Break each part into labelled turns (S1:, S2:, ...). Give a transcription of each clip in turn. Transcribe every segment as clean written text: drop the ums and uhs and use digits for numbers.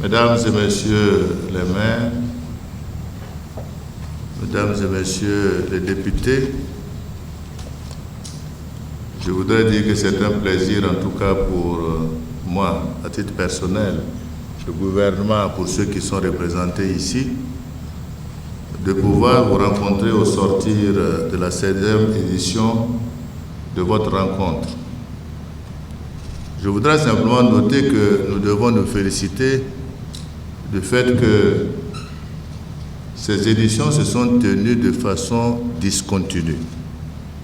S1: Mesdames et messieurs les maires, mesdames et messieurs les députés, je voudrais dire que c'est un plaisir, en tout cas pour moi, à titre personnel, le gouvernement, pour ceux qui sont représentés ici, de pouvoir vous rencontrer au sortir de la 16e édition de votre rencontre. Je voudrais simplement noter que nous devons nous féliciter du fait que ces éditions se sont tenues de façon discontinue,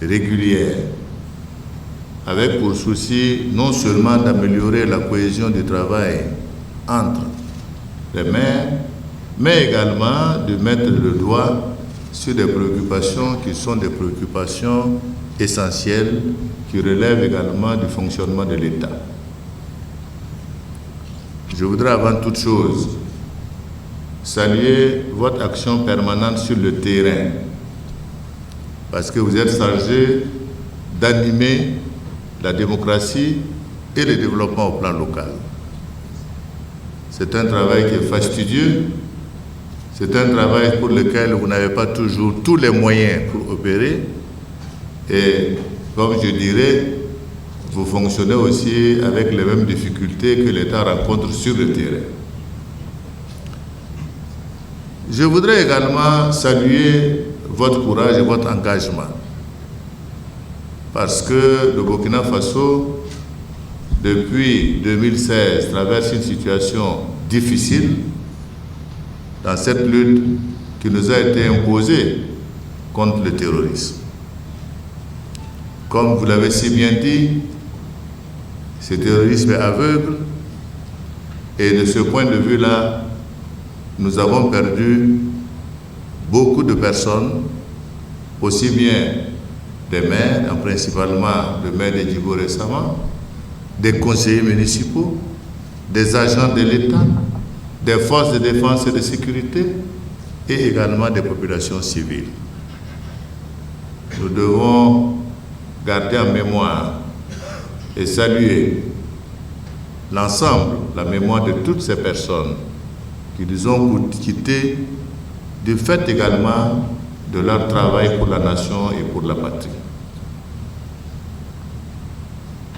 S1: régulière, avec pour souci non seulement d'améliorer la cohésion du travail entre les maires, mais également de mettre le doigt sur des préoccupations qui sont des préoccupations essentielles qui relèvent également du fonctionnement de l'État. Je voudrais avant toute chose saluer votre action permanente sur le terrain, parce que vous êtes chargé d'animer la démocratie et le développement au plan local. C'est un travail qui est fastidieux, c'est un travail pour lequel vous n'avez pas toujours tous les moyens pour opérer, et comme je dirais, vous fonctionnez aussi avec les mêmes difficultés que l'État rencontre sur le terrain. Je voudrais également saluer votre courage et votre engagement, parce que le Burkina Faso, depuis 2016, traverse une situation difficile dans cette lutte qui nous a été imposée contre le terrorisme. Comme vous l'avez si bien dit, ce terrorisme est aveugle, et de ce point de vue-là, nous avons perdu beaucoup de personnes, aussi bien des maires, principalement le maire de Djibo récemment, des conseillers municipaux, des agents de l'État, des forces de défense et de sécurité, et également des populations civiles. Nous devons garder en mémoire et saluer l'ensemble, la mémoire de toutes ces personnes qui nous ont quittés du fait également de leur travail pour la nation et pour la patrie.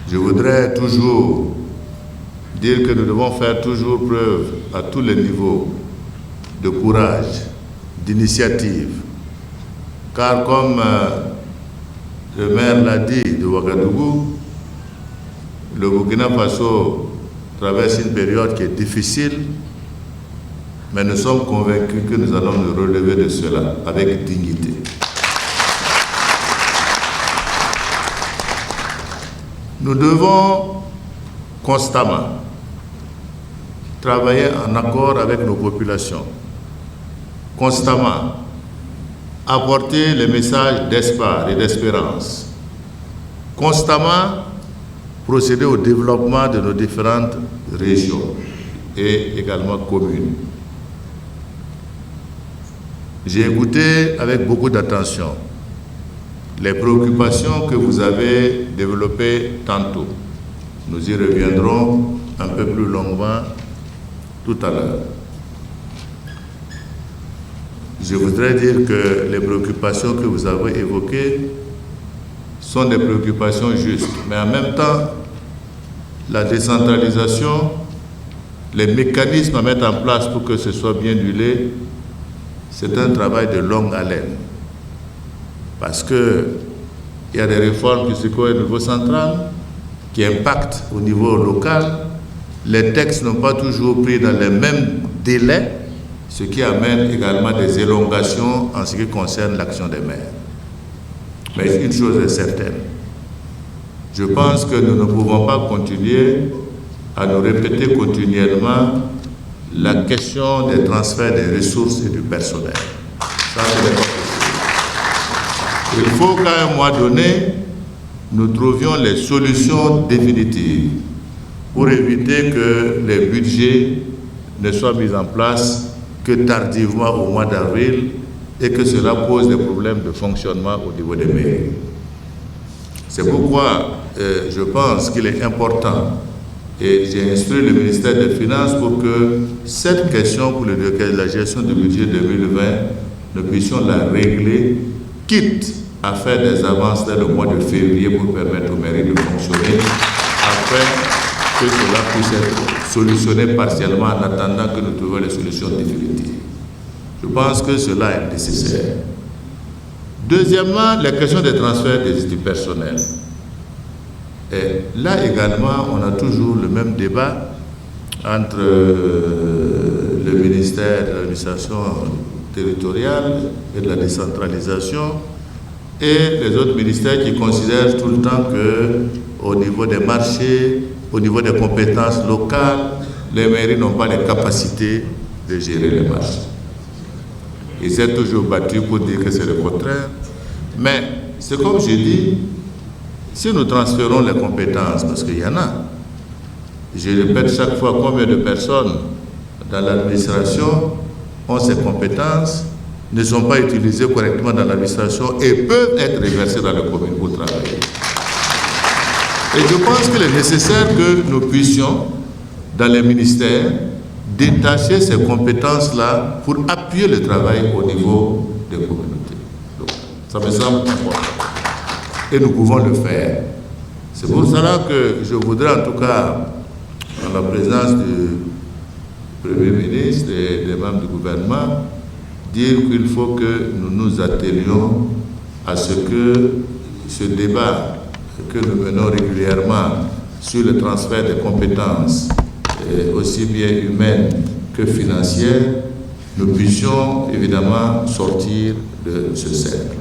S1: Je voudrais toujours dire que nous devons faire toujours preuve à tous les niveaux de courage, d'initiative, car comme le maire l'a dit de Ouagadougou, le Burkina Faso traverse une période qui est difficile, mais nous sommes convaincus que nous allons nous relever de cela avec dignité. Nous devons constamment travailler en accord avec nos populations, constamment apporter les messages d'espoir et d'espérance, constamment procéder au développement de nos différentes régions et également communes. J'ai écouté avec beaucoup d'attention les préoccupations que vous avez développées tantôt. Nous y reviendrons un peu plus longuement tout à l'heure. Je voudrais dire que les préoccupations que vous avez évoquées sont des préoccupations justes, mais en même temps, la décentralisation, les mécanismes à mettre en place pour que ce soit bien huilé, c'est un travail de longue haleine. Parce qu'il y a des réformes qui se font au niveau central, qui impactent au niveau local. Les textes n'ont pas toujours pris dans les mêmes délais, ce qui amène également des élongations en ce qui concerne l'action des maires. Mais une chose est certaine, je pense que nous ne pouvons pas continuer à nous répéter continuellement la question des transferts des ressources et du personnel. Ça, c'est pas possible. Il faut qu'à un moment donné, nous trouvions les solutions définitives pour éviter que les budgets ne soient mis en place que tardivement au mois d'avril et que cela pose des problèmes de fonctionnement au niveau des mairies. C'est pourquoi je pense qu'il est important, et j'ai instruit le ministère des Finances pour que cette question pour la gestion du budget 2020, nous puissions la régler, quitte à faire des avances dès le mois de février pour permettre aux mairies de fonctionner, afin que cela puisse être solutionné partiellement en attendant que nous trouvions les solutions définitives. Je pense que cela est nécessaire. Deuxièmement, la question des transferts du personnel. Et là également, on a toujours le même débat entre le ministère de l'administration territoriale et de la décentralisation et les autres ministères qui considèrent tout le temps qu'au niveau des marchés, au niveau des compétences locales, les mairies n'ont pas les capacités de gérer les marchés. Ils s'est toujours battu pour dire que c'est le contraire. Mais c'est comme je dis, si nous transférons les compétences, parce qu'il y en a, je répète chaque fois combien de personnes dans l'administration ont ces compétences, ne sont pas utilisées correctement dans l'administration et peuvent être reversées dans les communes pour travailler. Et je pense qu'il est nécessaire que nous puissions, dans les ministères, détacher ces compétences-là pour appuyer le travail au niveau des communautés. Donc, ça me semble important. Et nous pouvons le faire. C'est pour cela que je voudrais en tout cas, en la présence du Premier ministre et des membres du gouvernement, dire qu'il faut que nous nous attelions à ce que ce débat que nous menons régulièrement sur le transfert des compétences, aussi bien humaines que financières, nous puissions évidemment sortir de ce cercle.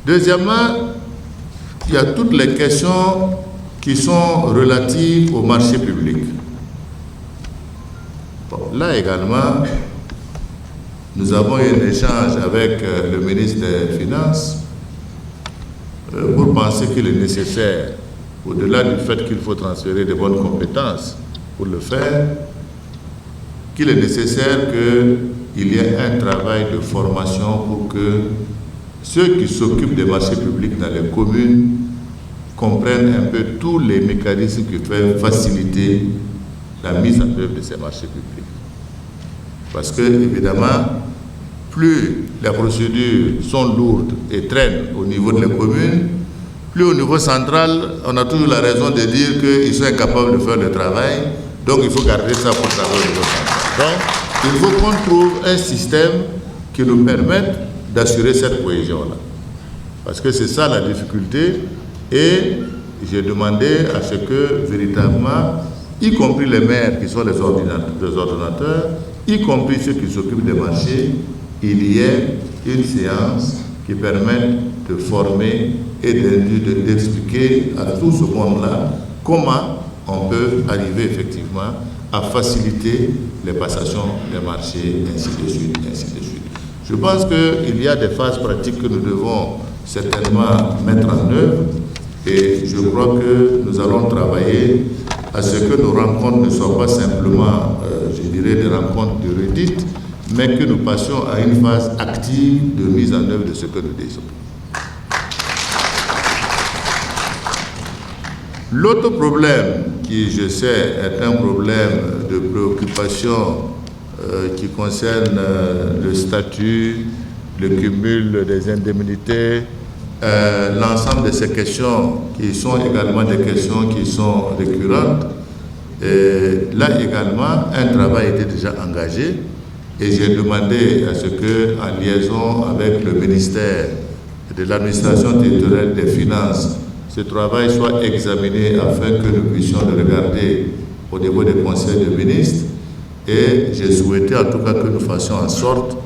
S1: Deuxièmement, il y a toutes les questions qui sont relatives au marché public. Bon, là également, nous avons eu un échange avec le ministre des Finances pour penser qu'il est nécessaire, au-delà du fait qu'il faut transférer de bonnes compétences pour le faire, qu'il est nécessaire qu'il y ait un travail de formation pour que ceux qui s'occupent des marchés publics dans les communes comprennent un peu tous les mécanismes qui peuvent faciliter la mise en œuvre de ces marchés publics. Parce que, évidemment, plus les procédures sont lourdes et traînent au niveau de la commune, plus au niveau central, on a toujours la raison de dire qu'ils sont incapables de faire le travail, donc il faut garder ça pour travailler au niveau central. Donc, il faut qu'on trouve un système qui nous permette d'assurer cette cohésion-là. Parce que c'est ça la difficulté, et j'ai demandé à ce que, véritablement, y compris les maires qui sont les ordonnateurs, y compris ceux qui s'occupent des marchés, il y ait une séance qui permette de former et d'expliquer à tout ce monde-là comment on peut arriver effectivement à faciliter les passations des marchés, ainsi de suite, ainsi de suite. Je pense qu'il y a des phases pratiques que nous devons certainement mettre en œuvre, et je crois que nous allons travailler à ce que nos rencontres ne soient pas simplement, je dirais, des rencontres de redites, mais que nous passions à une phase active de mise en œuvre de ce que nous désirons. L'autre problème qui, je sais, est un problème de préoccupation qui concerne le statut, le cumul des indemnités, l'ensemble de ces questions qui sont également des questions qui sont récurrentes. Et là également, un travail était déjà engagé et j'ai demandé à ce que, en liaison avec le ministère de l'administration territoriale des finances, ce travail soit examiné afin que nous puissions le regarder au niveau des conseils de ministres. Et j'ai souhaité en tout cas que nous fassions en sorte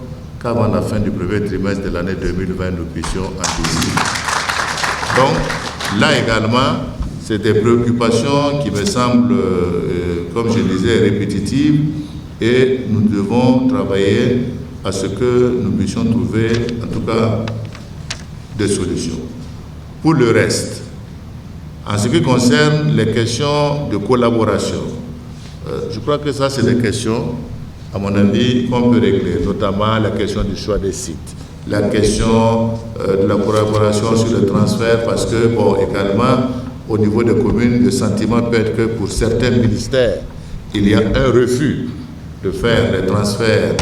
S1: qu'avant la fin du premier trimestre de l'année 2020, nous puissions en décider. Donc, là également, c'est des préoccupations qui me semblent, comme je disais, répétitives, et nous devons travailler à ce que nous puissions trouver, en tout cas, des solutions. Pour le reste, en ce qui concerne les questions de collaboration, je crois que ça, c'est des questions, à mon avis, qu'on peut régler, notamment la question du choix des sites, la question de la collaboration sur le transfert, parce que, bon, également, au niveau des communes, le sentiment peut être que pour certains ministères il y a un refus de faire les transferts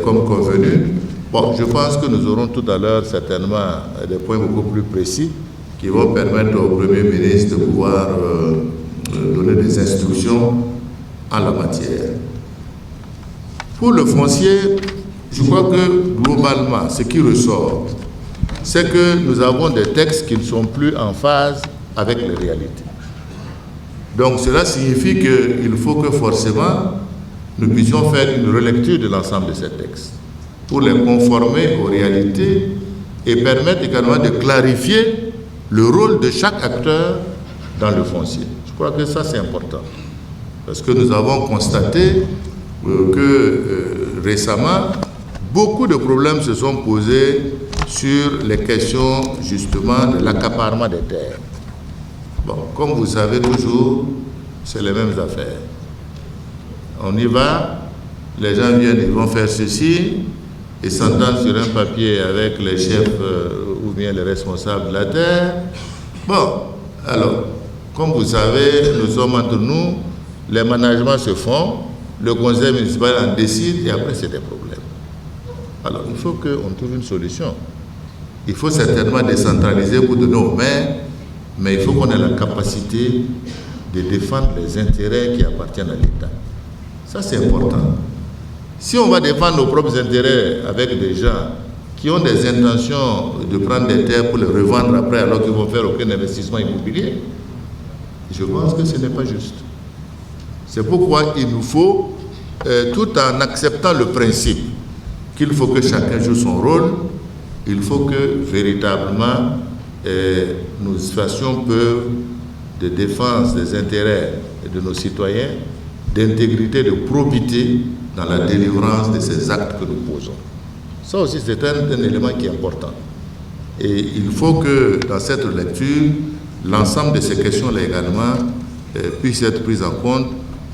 S1: comme convenu. Bon, je pense que nous aurons tout à l'heure certainement des points beaucoup plus précis qui vont permettre au Premier ministre de pouvoir donner des instructions en la matière. Pour le foncier, je crois que globalement, ce qui ressort, c'est que nous avons des textes qui ne sont plus en phase avec les réalités. Donc cela signifie qu'il faut que forcément nous puissions faire une relecture de l'ensemble de ces textes pour les conformer aux réalités et permettre également de clarifier le rôle de chaque acteur dans le foncier. Je crois que ça c'est important parce que nous avons constaté que récemment, beaucoup de problèmes se sont posés sur les questions justement de l'accaparement des terres. Bon, comme vous savez toujours, c'est les mêmes affaires. On y va, les gens viennent, ils vont faire ceci, ils s'entendent sur un papier avec les chefs ou bien les responsables de la terre. Bon, alors, comme vous savez, nous sommes entre nous, les managements se font, le conseil municipal en décide et après c'est des problèmes. Alors, il faut qu'on trouve une solution. Il faut certainement décentraliser pour donner aux maires, mais il faut qu'on ait la capacité de défendre les intérêts qui appartiennent à l'État. Ça, c'est important. Si on va défendre nos propres intérêts avec des gens qui ont des intentions de prendre des terres pour les revendre après alors qu'ils vont faire aucun investissement immobilier, je pense que ce n'est pas juste. C'est pourquoi il nous faut, tout en acceptant le principe qu'il faut que chacun joue son rôle, il faut que véritablement nous fassions preuve de défense des intérêts de nos citoyens, d'intégrité, de probité dans la délivrance de ces actes que nous posons. Ça aussi, c'est un élément qui est important. Et il faut que dans cette lecture, l'ensemble de ces questions-là également puissent être prises en compte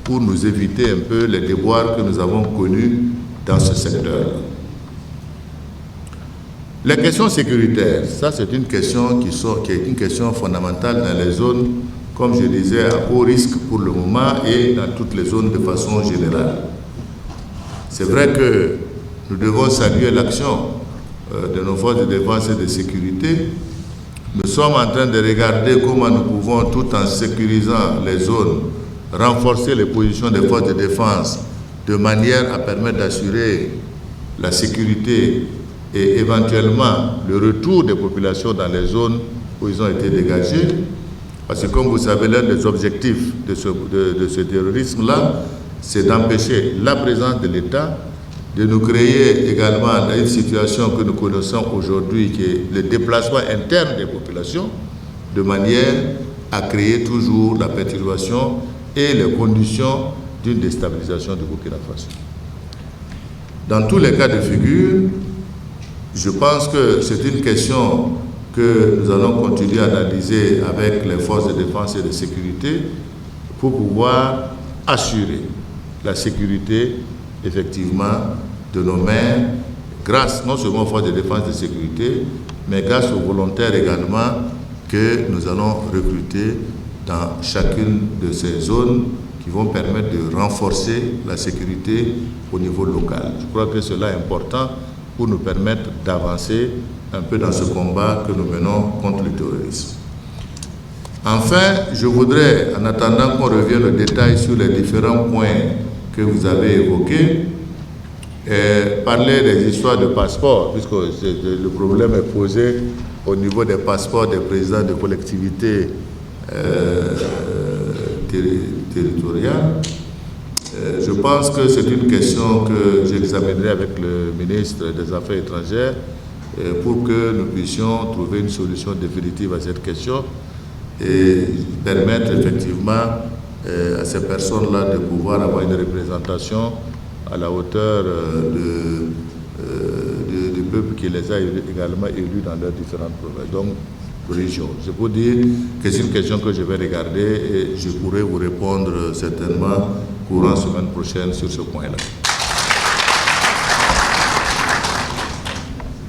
S1: pour nous éviter un peu les déboires que nous avons connus dans ce secteur. Les questions sécuritaires, ça c'est une question qui est une question fondamentale dans les zones, comme je disais, à haut risque pour le moment et dans toutes les zones de façon générale. C'est vrai que nous devons saluer l'action de nos forces de défense et de sécurité. Nous sommes en train de regarder comment nous pouvons, tout en sécurisant les zones, renforcer les positions des forces de défense de manière à permettre d'assurer la sécurité et éventuellement le retour des populations dans les zones où ils ont été dégagés. Parce que comme vous savez, l'un des objectifs de ce terrorisme-là, c'est d'empêcher la présence de l'État, de nous créer également une situation que nous connaissons aujourd'hui, qui est le déplacement interne des populations, de manière à créer toujours la perturbation et les conditions d'une déstabilisation du Burkina Faso. Dans tous les cas de figure, je pense que c'est une question que nous allons continuer à analyser avec les forces de défense et de sécurité pour pouvoir assurer la sécurité, effectivement, de nos maires, grâce non seulement aux forces de défense et de sécurité, mais grâce aux volontaires également que nous allons recruter dans chacune de ces zones qui vont permettre de renforcer la sécurité au niveau local. Je crois que cela est important pour nous permettre d'avancer un peu dans ce combat que nous menons contre le terrorisme. Enfin, je voudrais, en attendant qu'on revienne au détail sur les différents points que vous avez évoqués, parler des histoires de passeports, puisque le problème est posé au niveau des passeports des présidents de collectivités territoriales. Je pense que c'est une question que j'examinerai avec le ministre des Affaires étrangères pour que nous puissions trouver une solution définitive à cette question et permettre effectivement à ces personnes-là de pouvoir avoir une représentation à la hauteur du peuple qui les a également élus dans leurs différentes provinces, donc régions. Je peux dire que c'est une question que je vais regarder et je pourrai vous répondre certainement courant semaine prochaine sur ce point-là.